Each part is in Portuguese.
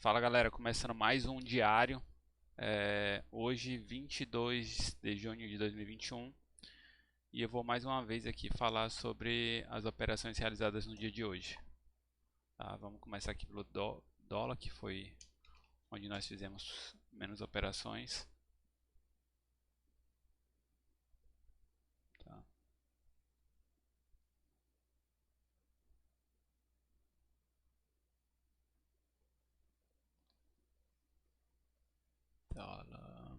Fala galera, começando mais um diário, hoje 22 de junho de 2021 e eu vou mais uma vez aqui falar sobre as operações realizadas no dia de hoje. Tá? Vamos começar aqui pelo dólar, que foi onde nós fizemos menos operações. Tá? Dólar.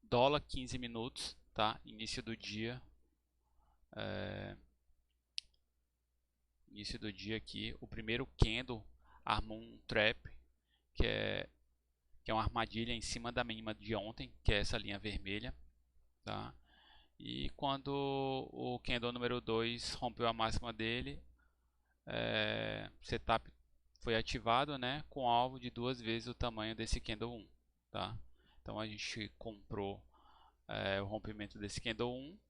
Dólar 15 minutos, tá? Início do dia. É, Início do dia aqui, o primeiro candle armou um trap, que é uma armadilha em cima da mínima de ontem, que é essa linha vermelha, tá? E quando o candle número 2 rompeu a máxima dele, setup foi ativado, né, com alvo de duas vezes o tamanho desse candle 1, tá? Então a gente comprou o rompimento desse candle 1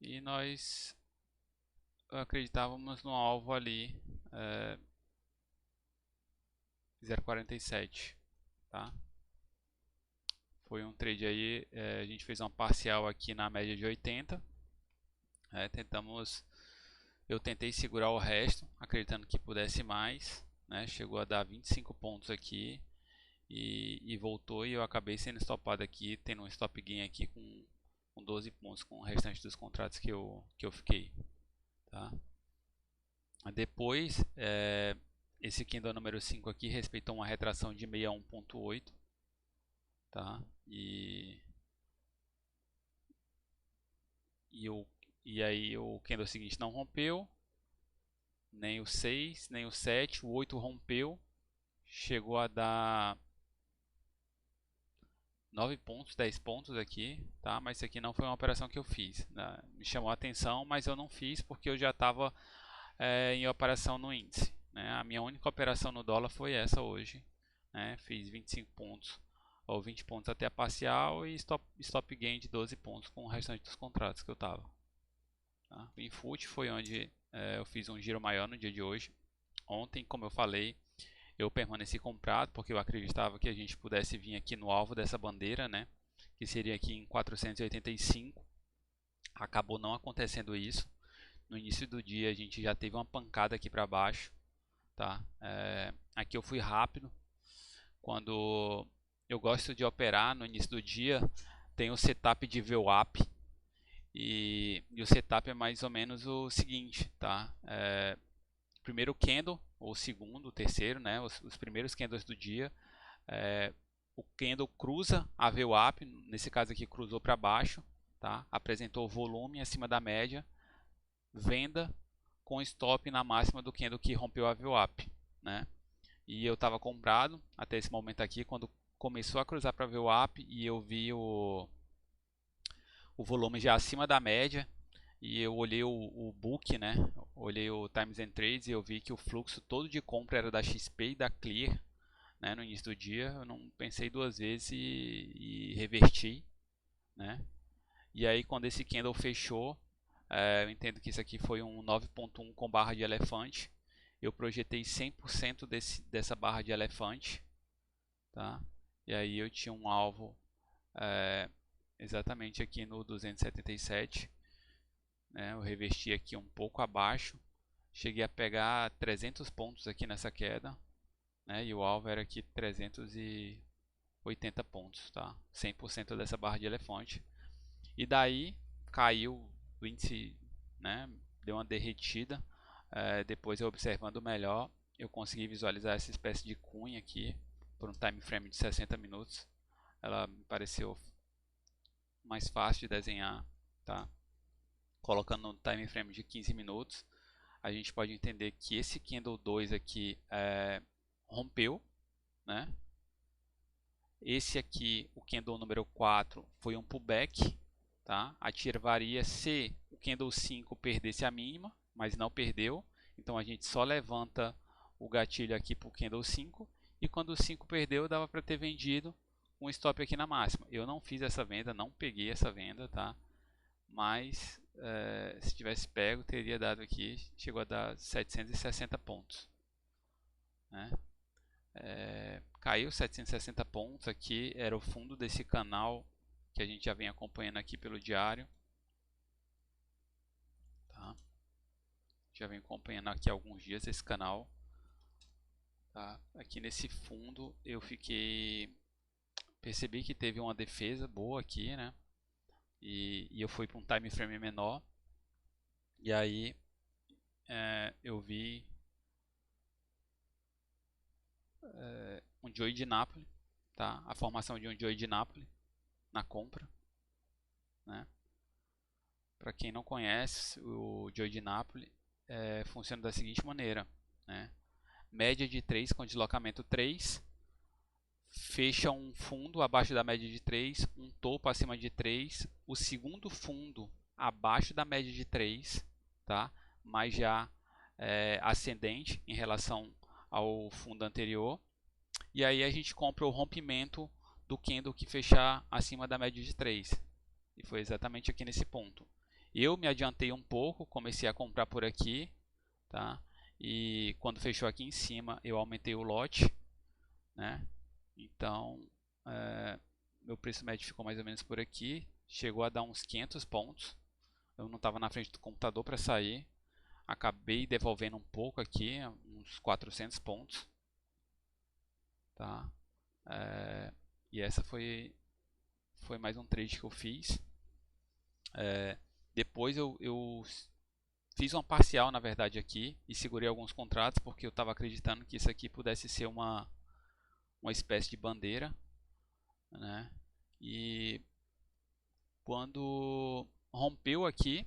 e nós acreditávamos no alvo ali, 0,47, tá? Foi um trade aí, a gente fez uma parcial aqui na média de 80. Eu tentei segurar o resto, acreditando que pudesse mais, né? Chegou a dar 25 pontos aqui e voltou, e eu acabei sendo stopado aqui, tendo um stop gain aqui com 12 pontos com o restante dos contratos que eu fiquei, tá? Depois, esse candle número 5 aqui respeitou uma retração de 61,8, tá? E, o, e aí o candle seguinte não rompeu, nem o 6, nem o 7, o 8 rompeu, chegou a dar 9 pontos, 10 pontos aqui, tá? Mas isso aqui não foi uma operação que eu fiz, né? Me chamou a atenção, mas eu não fiz porque eu já estava em operação no índice, né? A minha única operação no dólar foi essa hoje, né? Fiz 25 pontos ou 20 pontos até a parcial e stop gain de 12 pontos com o restante dos contratos que eu estava. Tá? O Infut foi onde eu fiz um giro maior no dia de hoje. Ontem, como eu falei, eu permaneci comprado porque eu acreditava que a gente pudesse vir aqui no alvo dessa bandeira, né? Que seria aqui em 485. Acabou não acontecendo isso. No início do dia a gente já teve uma pancada aqui para baixo, tá? Aqui eu fui rápido. Quando eu gosto de operar no início do dia, tem o setup de VWAP. E o setup é mais ou menos o seguinte, tá? Primeiro candle, ou segundo, o terceiro, né? Os primeiros candles do dia, o candle cruza a VWAP, nesse caso aqui cruzou para baixo, tá? Apresentou volume acima da média, venda com stop na máxima do candle que rompeu a VWAP, né? E eu estava comprado até esse momento aqui, quando começou a cruzar para a VWAP e eu vi o volume já acima da média, e eu olhei o book, né? Olhei o Times and Trades e eu vi que o fluxo todo de compra era da XP e da Clear, né? No início do dia. Eu não pensei duas vezes e reverti, né? E aí quando esse candle fechou, eu entendo que isso aqui foi um 9.1 com barra de elefante. Eu projetei 100% dessa barra de elefante, tá? E aí eu tinha um alvo exatamente aqui no 277, né? Eu reverti aqui um pouco abaixo, cheguei a pegar 300 pontos aqui nessa queda, né? E o alvo era aqui 380 pontos, tá? 100% dessa barra de elefante. E daí caiu o índice, né? Deu uma derretida. Depois eu observando melhor, eu consegui visualizar essa espécie de cunha aqui por um time frame de 60 minutos. Ela me pareceu mais fácil de desenhar, tá? Colocando no time frame de 15 minutos, a gente pode entender que esse candle 2 aqui rompeu, né? Esse aqui, o candle número 4, foi um pullback, tá? Ativaria se o candle 5 perdesse a mínima, mas não perdeu. Então a gente só levanta o gatilho aqui para o candle 5, e quando o 5 perdeu, dava para ter vendido um stop aqui na máxima. Eu não fiz essa venda, não peguei essa venda, tá? mas se tivesse pego, teria dado aqui, chegou a dar 760 pontos, né? Caiu 760 pontos aqui, era o fundo desse canal que a gente já vem acompanhando aqui pelo diário, tá? Já vem acompanhando aqui há alguns dias esse canal, tá? Aqui nesse fundo eu percebi que teve uma defesa boa aqui, né? E eu fui para um time frame menor, e aí eu vi um Joey de Napoli, tá? A formação de um Joey de Napoli na compra, né? Para quem não conhece, o Joey de Napoli funciona da seguinte maneira, né? Média de 3 com deslocamento 3, fecha um fundo abaixo da média de 3, um topo acima de 3, o segundo fundo abaixo da média de 3, tá? Mas já ascendente em relação ao fundo anterior. E aí a gente compra o rompimento do candle que fechar acima da média de 3. E foi exatamente aqui nesse ponto. Eu me adiantei um pouco, comecei a comprar por aqui, tá? E quando fechou aqui em cima, eu aumentei o lote, né? Então, meu preço médio ficou mais ou menos por aqui, chegou a dar uns 500 pontos. Eu não estava na frente do computador para sair, acabei devolvendo um pouco aqui, uns 400 pontos, tá? E essa foi mais um trade que eu fiz. Depois eu fiz uma parcial, na verdade, aqui e segurei alguns contratos porque eu estava acreditando que isso aqui pudesse ser uma espécie de bandeira, né? E quando rompeu aqui,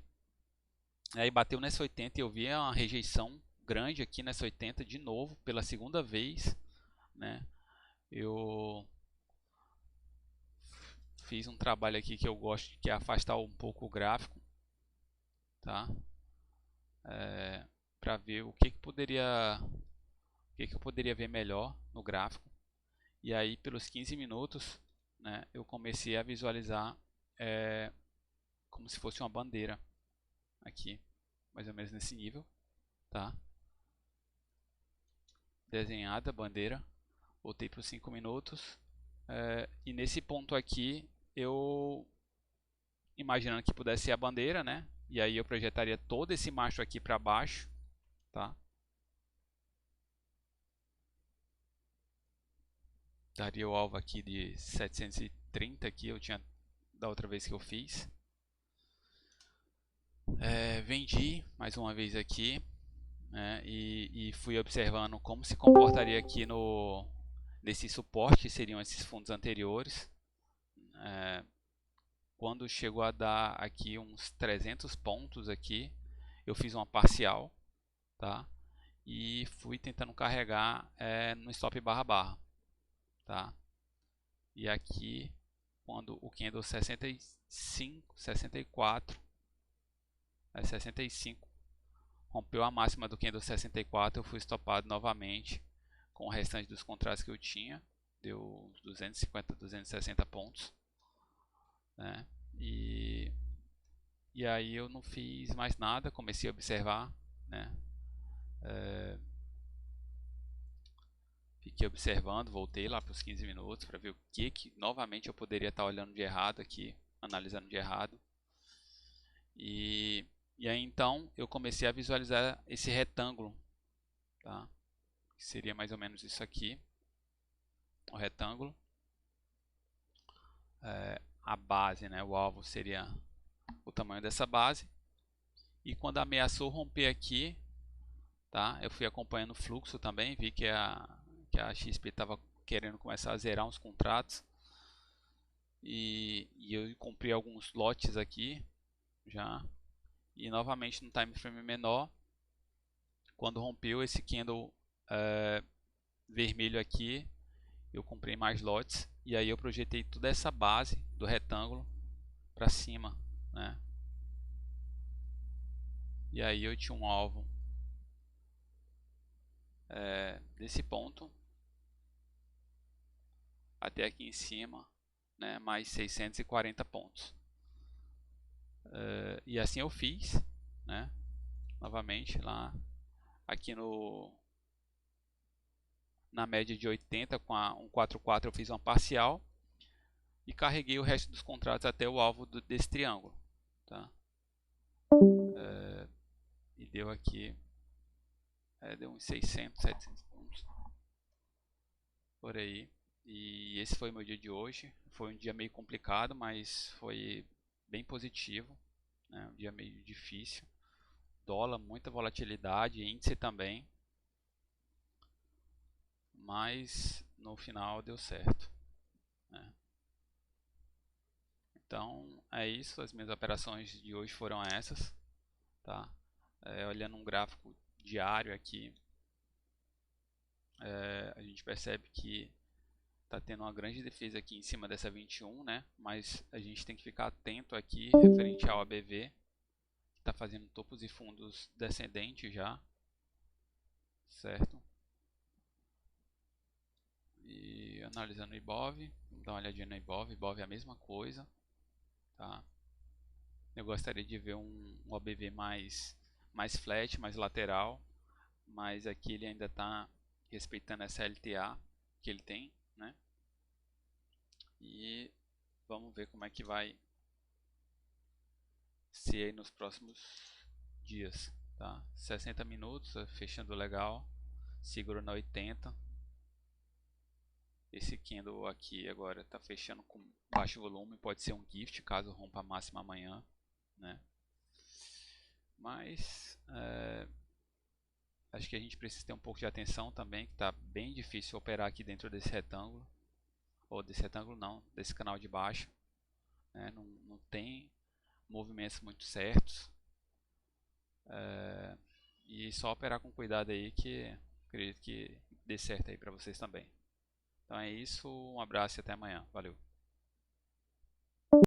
aí bateu nessa 80 e eu vi uma rejeição grande aqui nessa 80 de novo, pela segunda vez, né? Eu fiz um trabalho aqui que eu gosto, que é afastar um pouco o gráfico, tá? Para ver o que eu poderia ver melhor no gráfico. E aí pelos 15 minutos, né, eu comecei a visualizar como se fosse uma bandeira aqui, mais ou menos nesse nível, tá? Desenhada a bandeira, voltei para os 5 minutos, e nesse ponto aqui eu imaginando que pudesse ser a bandeira, né? E aí eu projetaria todo esse macho aqui para baixo, tá? Daria o alvo aqui de 730 que eu tinha da outra vez que eu fiz. Vendi mais uma vez aqui, né? E fui observando como se comportaria aqui nesse suporte, que seriam esses fundos anteriores. Quando chegou a dar aqui uns 300 pontos aqui, eu fiz uma parcial, tá? E fui tentando carregar no stop barra barra, tá? E aqui, quando o candle 65, 64, 65 rompeu a máxima do candle 64, eu fui stopado novamente com o restante dos contratos que eu tinha, deu 250, 260 pontos, né? E aí eu não fiz mais nada, comecei a observar, né? Fiquei observando, voltei lá para os 15 minutos para ver o que novamente eu poderia estar olhando de errado aqui, analisando de errado. E aí então eu comecei a visualizar esse retângulo, tá? Que seria mais ou menos isso aqui, o retângulo. A base, né? O alvo seria o tamanho dessa base. E quando ameaçou romper aqui, tá? Eu fui acompanhando o fluxo também, vi que a XP estava querendo começar a zerar uns contratos. E eu comprei alguns lotes aqui já. E novamente no time frame menor, quando rompeu esse candle vermelho aqui, eu comprei mais lotes e aí eu projetei toda essa base do retângulo para cima, né? E aí eu tinha um alvo desse ponto até aqui em cima, né? Mais 640 pontos. E assim eu fiz, né? Novamente lá aqui na média de 80 com a 144 eu fiz uma parcial e carreguei o resto dos contratos até o alvo desse triângulo, tá? E deu aqui, deu uns 600, 700 pontos por aí. E esse foi o meu dia de hoje. Foi um dia meio complicado, mas foi bem positivo, né? Um dia meio difícil. Dólar, muita volatilidade, índice também, mas no final deu certo, né? Então é isso, as minhas operações de hoje foram essas, tá? Olhando um gráfico diário aqui, a gente percebe que está tendo uma grande defesa aqui em cima dessa 21, né? Mas a gente tem que ficar atento aqui referente ao ABV, que está fazendo topos e fundos descendentes já, certo? E analisando o IBOV, vamos dar uma olhadinha no IBOV. IBOV é a mesma coisa, tá? Eu gostaria de ver um ABV mais flat, mais lateral, mas aqui ele ainda está respeitando essa LTA que ele tem, né? E vamos ver como é que vai ser aí nos próximos dias, tá? 60 minutos, fechando legal, seguro na 80. Esse candle aqui agora está fechando com baixo volume, pode ser um gift caso rompa a máxima amanhã, né? Mas acho que a gente precisa ter um pouco de atenção também, que está bem difícil operar aqui dentro desse retângulo, ou desse retângulo não, desse canal de baixo, né? Não tem movimentos muito certos, e só operar com cuidado aí que acredito que dê certo aí para vocês também. Então é isso, um abraço e até amanhã, valeu!